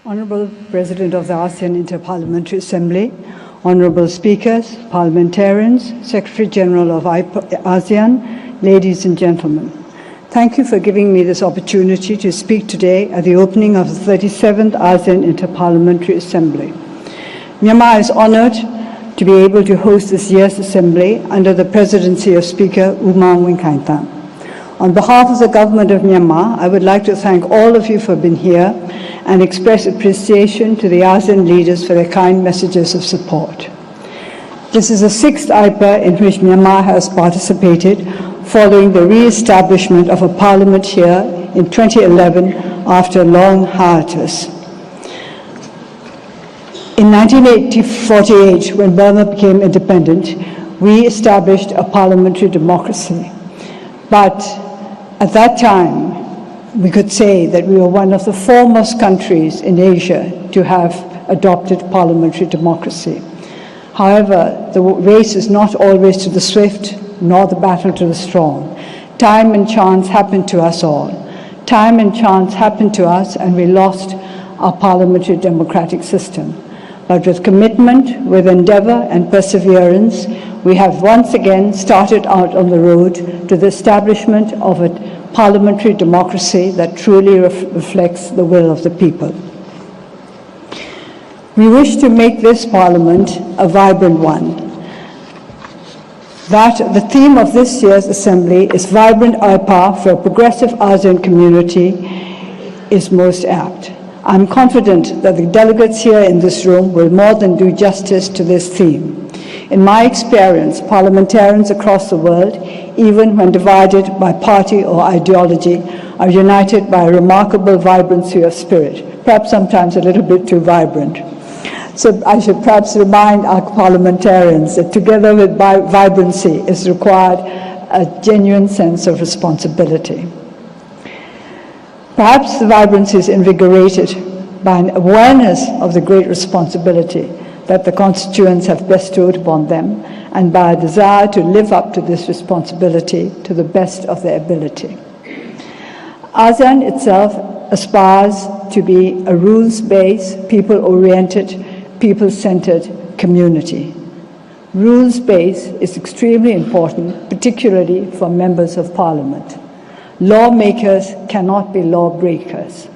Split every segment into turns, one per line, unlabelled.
Honorable President of the ASEAN Inter-Parliamentary Assembly, Honorable Speakers, Parliamentarians, Secretary General of ASEAN, ladies and gentlemen. Thank you for giving me this opportunity to speak today at the opening of the 37th ASEAN Inter-Parliamentary Assembly. Myanmar is honored to be able to host this year's assembly under the presidency of Speaker Umang Winkaintan. On behalf of the government of Myanmar, I would like to thank all of you for being here and express appreciation to the ASEAN leaders for their kind messages of support. This is the sixth IPA in which Myanmar has participated following the re-establishment of a parliament here in 2011 after a long hiatus. In 1948, when Burma became independent, we established a parliamentary democracy. But at that time, we could say that we were one of the foremost countries in Asia to have adopted parliamentary democracy. However, the race is not always to the swift, nor the battle to the strong. Time and chance happened to us all. Time and chance happened to us, and we lost our parliamentary democratic system. But with commitment, with endeavor and perseverance, we have once again started out on the road to the establishment of a parliamentary democracy that truly reflects the will of the people. We wish to make this parliament a vibrant one. The theme of this year's assembly is Vibrant IPA for a Progressive ASEAN Community is most apt. I'm confident that the delegates here in this room will more than do justice to this theme. In my experience, parliamentarians across the world, even when divided by party or ideology, are united by a remarkable vibrancy of spirit, perhaps sometimes a little bit too vibrant. So I should perhaps remind our parliamentarians that together with vibrancy is required a genuine sense of responsibility. Perhaps the vibrancy is invigorated by an awareness of the great responsibility that the constituents have bestowed upon them, and by a desire to live up to this responsibility to the best of their ability. ASEAN itself aspires to be a rules-based, people-oriented, people-centered community. Rules-based is extremely important, particularly for members of parliament. Lawmakers cannot be lawbreakers.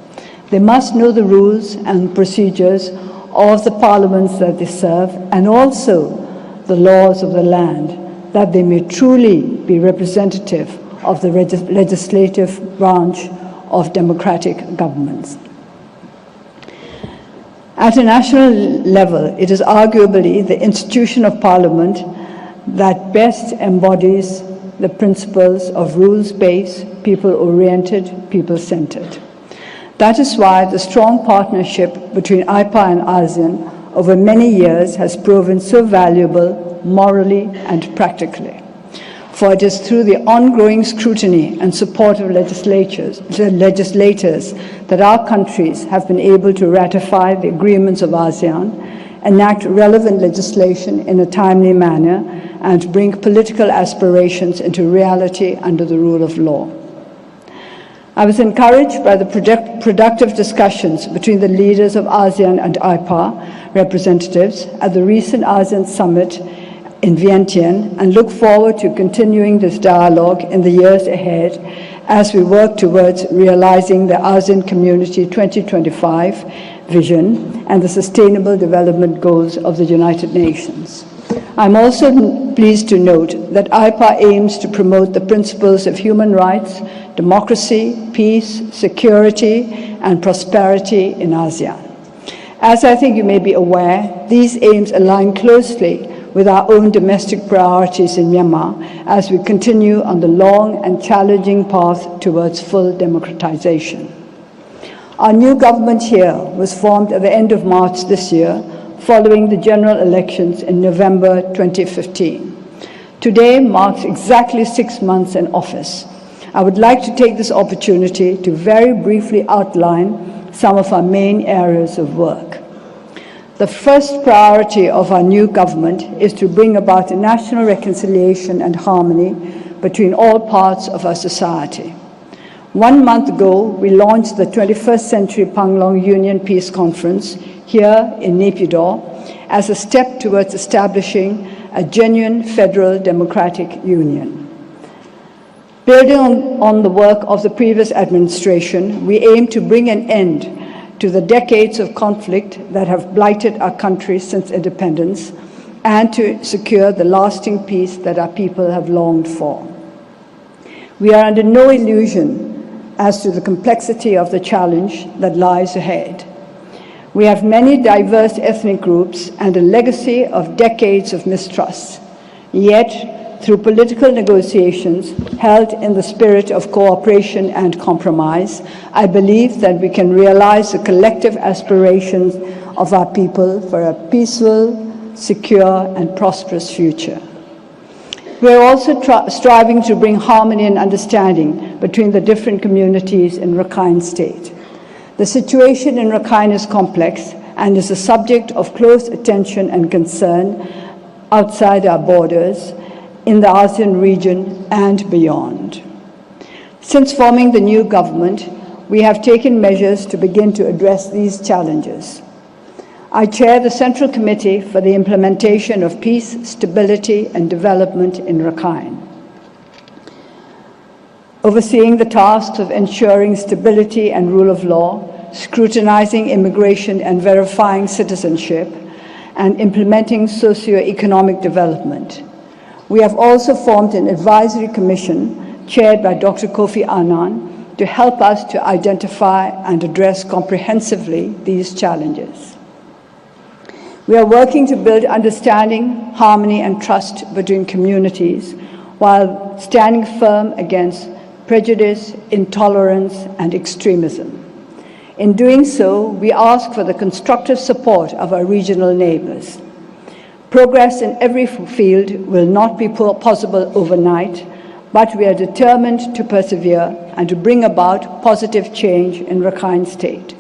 They must know the rules and procedures of the parliaments that they serve, and also the laws of the land, that they may truly be representative of the legislative branch of democratic governments. At a national level, it is arguably the institution of parliament that best embodies the principles of rules-based, people-oriented, people-centered. That is why the strong partnership between IPA and ASEAN over many years has proven so valuable morally and practically. For it is through the ongoing scrutiny and support of legislators that our countries have been able to ratify the agreements of ASEAN, enact relevant legislation in a timely manner, and bring political aspirations into reality under the rule of law. I was encouraged by the productive discussions between the leaders of ASEAN and IPA representatives at the recent ASEAN summit in Vientiane, and look forward to continuing this dialogue in the years ahead as we work towards realizing the ASEAN Community 2025 vision and the Sustainable Development Goals of the United Nations. I'm also pleased to note that IPA aims to promote the principles of human rights, democracy, peace, security, and prosperity in ASEAN. As I think you may be aware, these aims align closely with our own domestic priorities in Myanmar as we continue on the long and challenging path towards full democratization. Our new government here was formed at the end of March this year, following the general elections in November 2015. Today marks exactly 6 months in office. I would like to take this opportunity to very briefly outline some of our main areas of work. The first priority of our new government is to bring about a national reconciliation and harmony between all parts of our society. 1 month ago, we launched the 21st Century Panglong Union Peace Conference here in Naypyidaw as a step towards establishing a genuine federal democratic union. Building on the work of the previous administration, we aim to bring an end to the decades of conflict that have blighted our country since independence and to secure the lasting peace that our people have longed for. We are under no illusion as to the complexity of the challenge that lies ahead. We have many diverse ethnic groups and a legacy of decades of mistrust. Yet, through political negotiations held in the spirit of cooperation and compromise, I believe that we can realize the collective aspirations of our people for a peaceful, secure, and prosperous future. We are also striving to bring harmony and understanding between the different communities in Rakhine State. The situation in Rakhine is complex and is a subject of close attention and concern outside our borders, in the ASEAN region and beyond. Since forming the new government, we have taken measures to begin to address these challenges. I chair the Central Committee for the Implementation of Peace, Stability and Development in Rakhine, overseeing the tasks of ensuring stability and rule of law, scrutinizing immigration and verifying citizenship, and implementing socio-economic development. We have also formed an advisory commission chaired by Dr. Kofi Annan to help us to identify and address comprehensively these challenges. We are working to build understanding, harmony, and trust between communities while standing firm against prejudice, intolerance, and extremism. In doing so, we ask for the constructive support of our regional neighbors. Progress in every field will not be possible overnight, but we are determined to persevere and to bring about positive change in Rakhine State,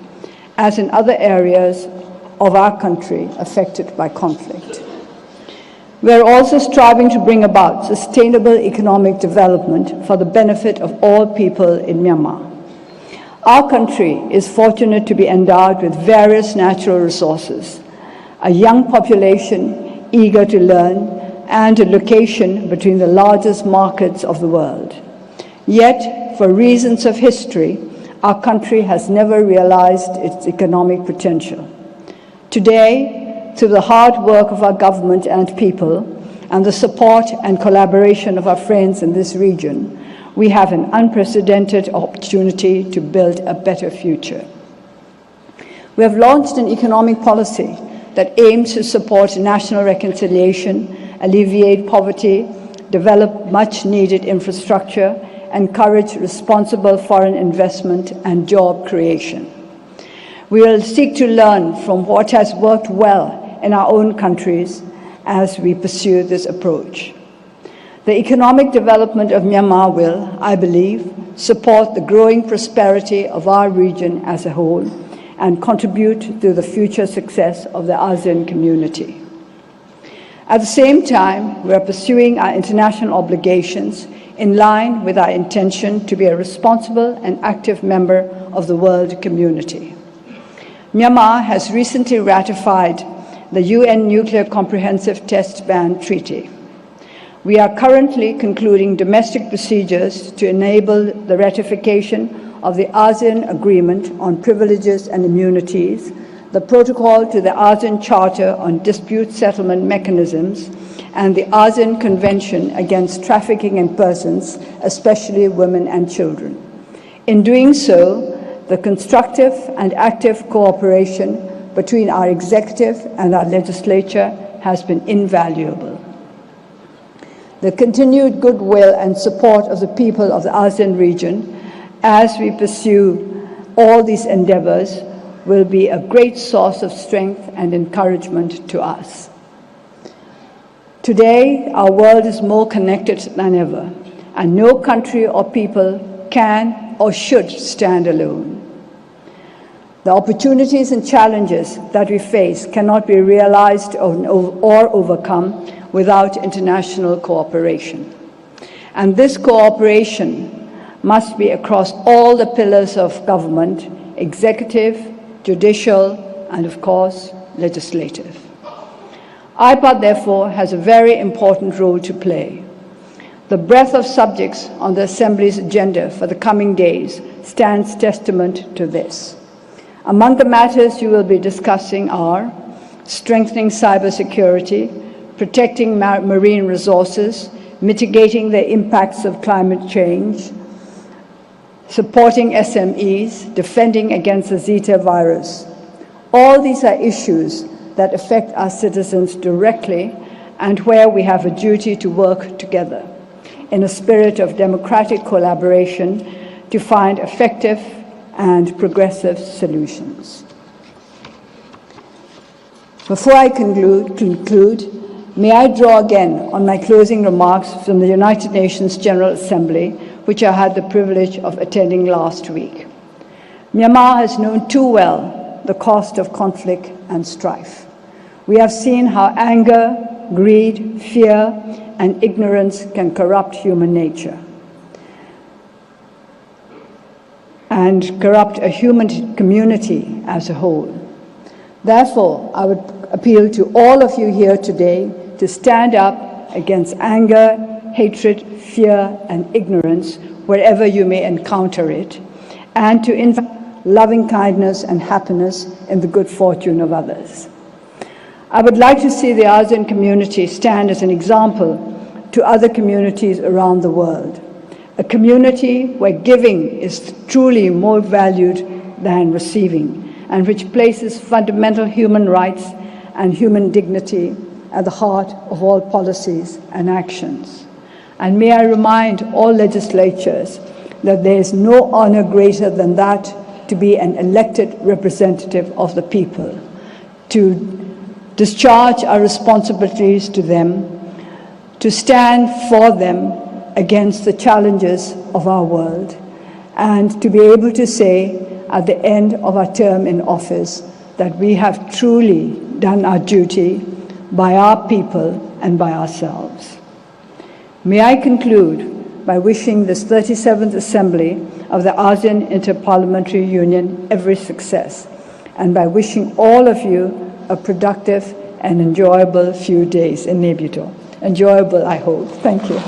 as in other areas of our country affected by conflict. We are also striving to bring about sustainable economic development for the benefit of all people in Myanmar. Our country is fortunate to be endowed with various natural resources, a young population eager to learn, and a location between the largest markets of the world. Yet, for reasons of history, our country has never realized its economic potential. Today, through the hard work of our government and people, and the support and collaboration of our friends in this region, we have an unprecedented opportunity to build a better future. We have launched an economic policy that aims to support national reconciliation, alleviate poverty, develop much-needed infrastructure, encourage responsible foreign investment and job creation. We will seek to learn from what has worked well in our own countries as we pursue this approach. The economic development of Myanmar will, I believe, support the growing prosperity of our region as a whole and contribute to the future success of the ASEAN community. At the same time, we are pursuing our international obligations in line with our intention to be a responsible and active member of the world community. Myanmar has recently ratified the UN Nuclear Comprehensive Test Ban Treaty. We are currently concluding domestic procedures to enable the ratification of the ASEAN Agreement on Privileges and Immunities, the Protocol to the ASEAN Charter on Dispute Settlement Mechanisms, and the ASEAN Convention Against Trafficking in Persons, especially women and children. In doing so, the constructive and active cooperation between our executive and our legislature has been invaluable. The continued goodwill and support of the people of the ASEAN region as we pursue all these endeavors will be a great source of strength and encouragement to us. Today, our world is more connected than ever, and no country or people can or should stand alone. The opportunities and challenges that we face cannot be realized or overcome without international cooperation. And this cooperation must be across all the pillars of government, executive, judicial, and of course, legislative. IPA, therefore, has a very important role to play. The breadth of subjects on the Assembly's agenda for the coming days stands testament to this. Among the matters you will be discussing are strengthening cybersecurity, protecting marine resources, mitigating the impacts of climate change, supporting SMEs, defending against the Zika virus. All these are issues that affect our citizens directly and where we have a duty to work together in a spirit of democratic collaboration to find effective and progressive solutions. Before I conclude, may I draw again on my closing remarks from the United Nations General Assembly, which I had the privilege of attending last week. Myanmar has known too well the cost of conflict and strife. We have seen how anger, greed, fear, and ignorance can corrupt human nature and corrupt a human community as a whole. Therefore, I would appeal to all of you here today to stand up against anger, hatred, fear, and ignorance wherever you may encounter it, and to invite loving kindness and happiness in the good fortune of others. I would like to see the ASEAN community stand as an example to other communities around the world, a community where giving is truly more valued than receiving, and which places fundamental human rights and human dignity at the heart of all policies and actions. And may I remind all legislatures that there is no honor greater than that to be an elected representative of the people, to discharge our responsibilities to them, to stand for them against the challenges of our world, and to be able to say at the end of our term in office that we have truly done our duty by our people and by ourselves. May I conclude by wishing this 37th Assembly of the ASEAN Interparliamentary Union every success, and by wishing all of you a productive and enjoyable few days in Nebuto. Enjoyable, I hope. Thank you.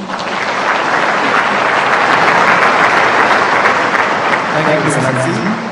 Thank you, Mr.